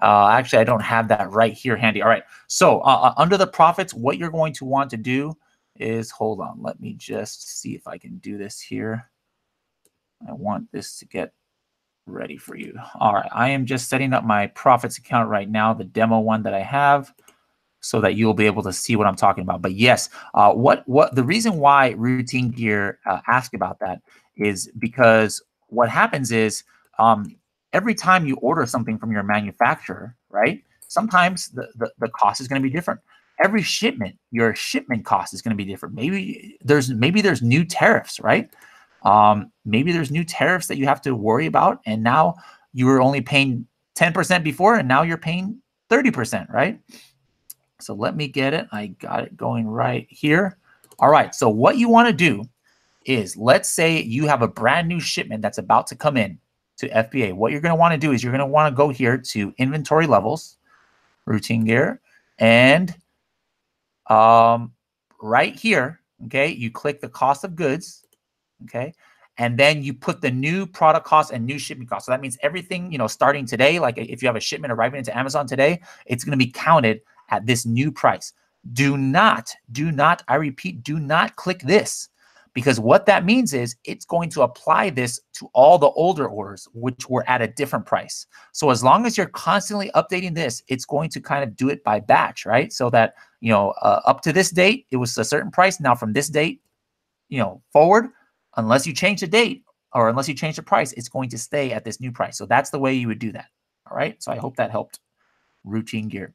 Actually, I don't have that right here handy. All right. So under the profits, what you're going to want to do is, hold on. Let me just see if I can do this here. I want this to get ready for you. All right. I am just setting up my profits account right now, the demo one that I have, so that you'll be able to see what I'm talking about. But yes, what the reason why Routine Gear asked about that is because what happens is every time you order something from your manufacturer, right? Sometimes the cost is going to be different. Every shipment, your shipment cost is going to be different. Maybe there's new tariffs, right? Maybe there's new tariffs that you have to worry about, and now you were only paying 10% before, and now you're paying 30%, right? So let me get it. I got it going right here. All right. So what you want to do is, let's say you have a brand new shipment that's about to come in to FBA. What you're going to want to do is you're going to want to go here to inventory levels, Routine Gear, and right here, okay, you click the cost of goods, okay, and then you put the new product cost and new shipping cost. So that means everything, starting today, like if you have a shipment arriving into Amazon today, it's going to be counted at this new price. Do not, I repeat, do not click this, because what that means is it's going to apply this to all the older orders, which were at a different price. So as long as you're constantly updating this, it's going to kind of do it by batch, right? So that, up to this date, it was a certain price. Now from this date, forward, unless you change the date or unless you change the price, it's going to stay at this new price. So that's the way you would do that. All right. So I hope that helped. Routine Gear.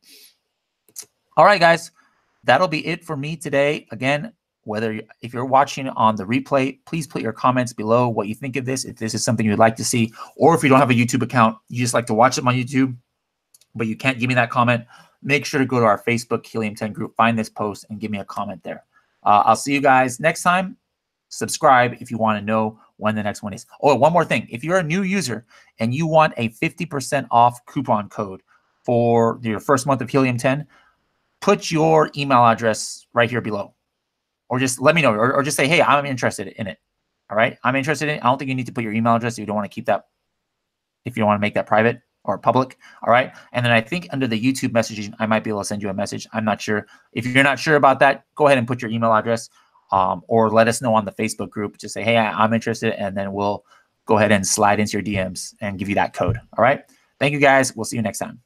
All right, guys, that'll be it for me today. Again, if you're watching on the replay, please put your comments below what you think of this, if this is something you'd like to see, or if you don't have a YouTube account, you just like to watch them on YouTube, but you can't give me that comment, make sure to go to our Facebook Helium 10 group, find this post, and give me a comment there. I'll see you guys next time. Subscribe if you want to know when the next one is. Oh, one more thing. If you're a new user and you want a 50% off coupon code for your first month of Helium 10, put your email address right here below, or just let me know, or just say, hey, I'm interested in it. All right, I'm interested in it. I don't think you need to put your email address if you don't want to keep that, if you don't want to make that private or public. All right, and then I think under the YouTube messaging, I might be able to send you a message. I'm not sure. If you're not sure about that, go ahead and put your email address, or let us know on the Facebook group. Just say, hey, I'm interested, and then we'll go ahead and slide into your DMs and give you that code. All right, thank you guys. We'll see you next time.